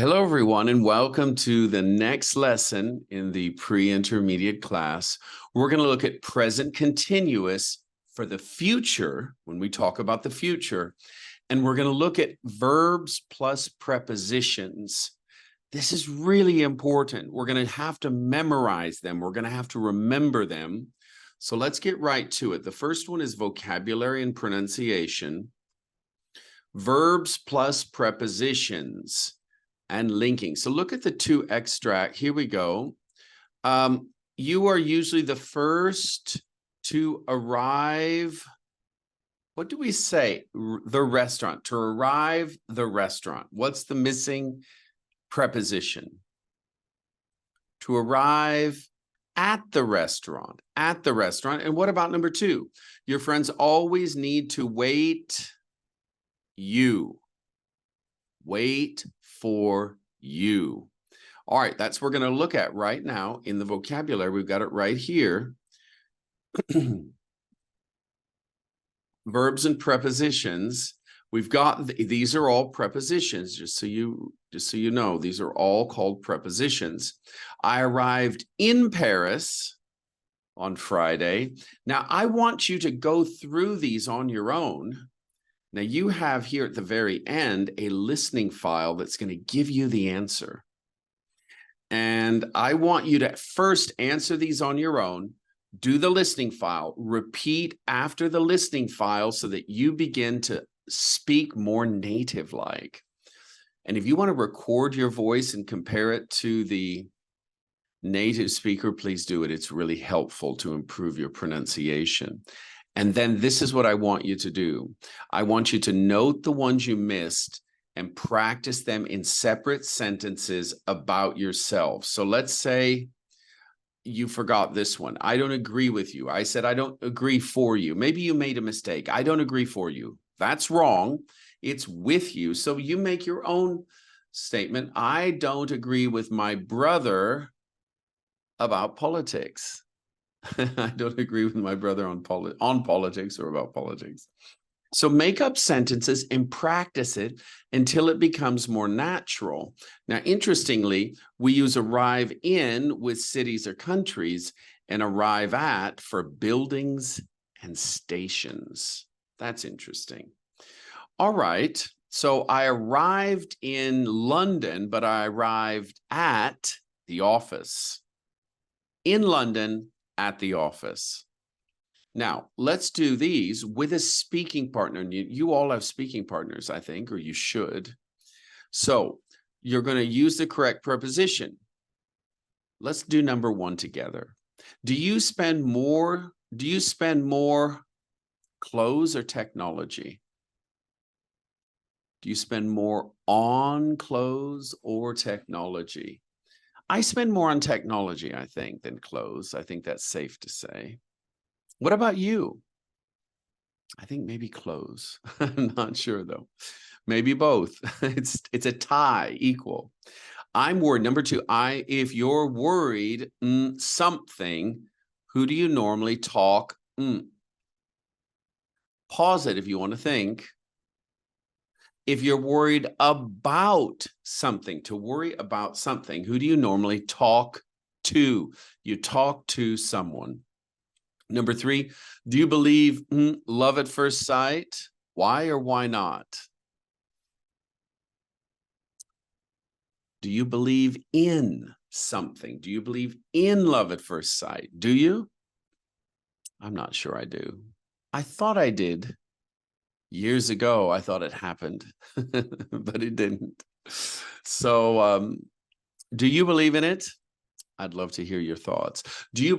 Hello, everyone, and welcome to the next lesson in the pre-intermediate class. We're going to look at present continuous for the future when we talk about the future, and we're going to look at verbs plus prepositions. This is really important. We're going to have to memorize them. We're going to have to remember them. So let's get right to it. The first one is vocabulary and pronunciation. Verbs plus prepositions and linking. So look at the two extract. Here we go. You are usually the first to arrive. What do we say? The restaurant. To arrive the restaurant. What's the missing preposition? To arrive at the restaurant. At the restaurant. And what about number two? Your friends always need to wait you. Wait for you. All right, that's what we're going to look at right now in the vocabulary. We've got it right here. Verbs and prepositions. We've got these are all prepositions, just so you know, these are all called prepositions. I arrived in Paris on Friday. Now, I want you to go through these on your own. Now, you have here at the very end a listening file that's going to give you the answer. And I want you to first answer these on your own, do the listening file, repeat after the listening file so that you begin to speak more native-like. And if you want to record your voice and compare it to the native speaker, please do it. It's really helpful to improve your pronunciation. And then this is what I want you to do. I want you to note the ones you missed and practice them in separate sentences about yourself. So let's say you forgot this one. I don't agree with you. I said, I don't agree for you. Maybe you made a mistake. I don't agree for you. That's wrong. It's with you. So you make your own statement. I don't agree with my brother about politics. I don't agree with my brother on politics or about politics. So make up sentences and practice it until it becomes more natural. Now, interestingly, we use arrive in with cities or countries and arrive at for buildings and stations. That's interesting. All right. So I arrived in London, but I arrived at the office. In London, at the office. Now, let's do these with a speaking partner. You all have speaking partners, I think, or you should. So you're going to use the correct preposition. Let's do number one together. Do you spend more clothes or technology? Do you spend more on clothes or technology? I spend more on technology, I think, than clothes. I think that's safe to say. What about you? I think maybe clothes. I'm not sure, though. Maybe both. It's a tie, equal. I'm worried. Number two, if you're worried something, who do you normally talk? Pause it if you want to think. If you're worried about something, to worry about something, who do you normally talk to? You talk to someone. Number three, do you believe love at first sight? Why or why not? Do you believe in something? Do you believe in love at first sight? Do you? I'm not sure I do. I thought I did. Years ago, I thought it happened, but it didn't. So do you believe in it? I'd love to hear your thoughts. Do you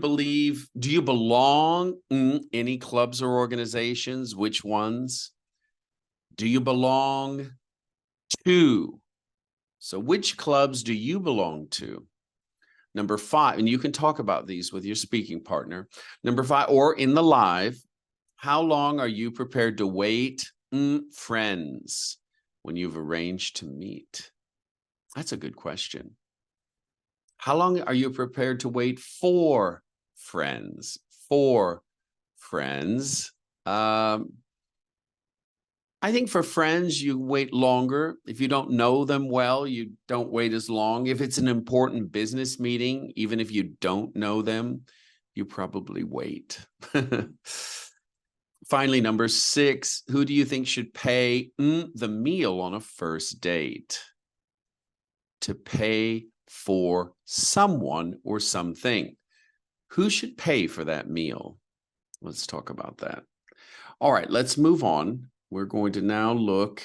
belong in any clubs or organizations? Which ones? Do you belong to? So which clubs do you belong to? Number five, and you can talk about these with your speaking partner. Number five, or in the live, how long are you prepared to wait, friends, when you've arranged to meet? That's a good question. How long are you prepared to wait for friends? For friends. I think for friends, you wait longer. If you don't know them well, you don't wait as long. If it's an important business meeting, even if you don't know them, you probably wait. Finally, number 6, who do you think should pay the meal on a first date? To pay for someone or something. Who should pay for that meal? Let's talk about that. All right, let's move on. We're going to now look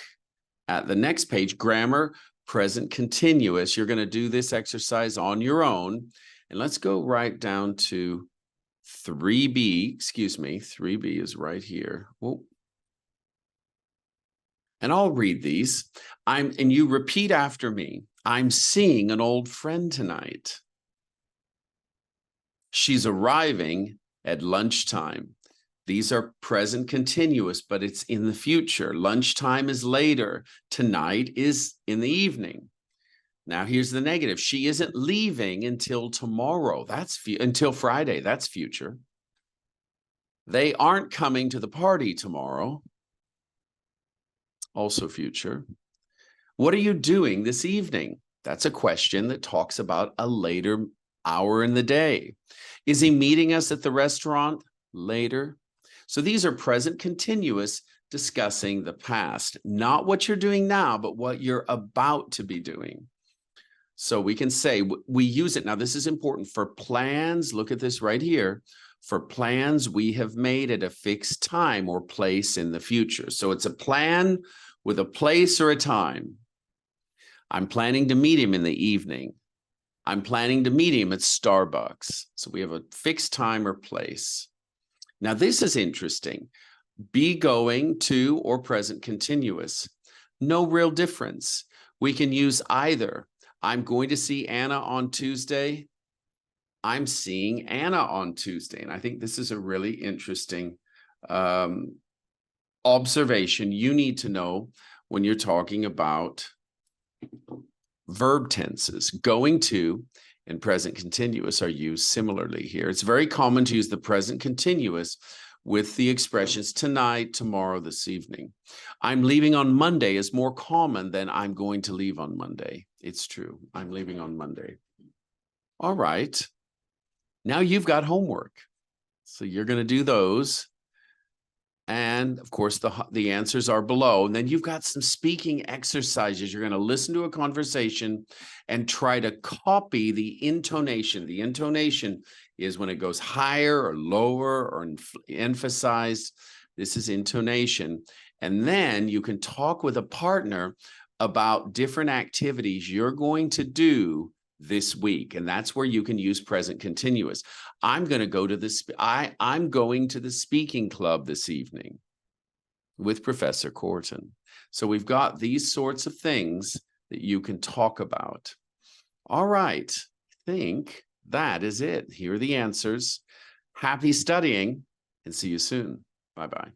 at the next page, grammar, present continuous. You're going to do this exercise on your own. And let's go right down to 3B. Excuse me, 3B is right here. Whoa. And I'll read these. And you repeat after me. I'm seeing an old friend tonight. She's arriving at lunchtime. These are present continuous, but it's in the future. Lunchtime is later. Tonight is in the evening. Now here's the negative. She isn't leaving until tomorrow. That's until Friday. That's future. They aren't coming to the party tomorrow. Also future. What are you doing this evening? That's a question that talks about a later hour in the day. Is he meeting us at the restaurant later? So these are present continuous discussing the past, not what you're doing now, but what you're about to be doing. So we can say we use it. Now, this is important for plans. Look at this right here. For plans we have made at a fixed time or place in the future. So it's a plan with a place or a time. I'm planning to meet him in the evening. I'm planning to meet him at Starbucks. So we have a fixed time or place. Now, this is interesting. Be going to or present continuous. No real difference. We can use either. I'm going to see Anna on Tuesday. I'm seeing Anna on Tuesday. And I think this is a really interesting observation you need to know when you're talking about verb tenses. Going to and present continuous are used similarly here. It's very common to use the present continuous with the expressions tonight, tomorrow, this evening. I'm leaving on Monday is more common than I'm going to leave on Monday. It's true. I'm leaving on Monday. All right. Now you've got homework. So you're going to do those. And of course, the answers are below. And then you've got some speaking exercises. You're going to listen to a conversation and try to copy the intonation. The intonation is when it goes higher or lower or emphasized. This is intonation. And then you can talk with a partner about different activities you're going to do this week. And that's where you can use present continuous. I'm going to go to this. I'm going to the speaking club this evening with Professor Corton. So we've got these sorts of things that you can talk about. All right. I think that is it. Here are the answers. Happy studying and see you soon. Bye-bye.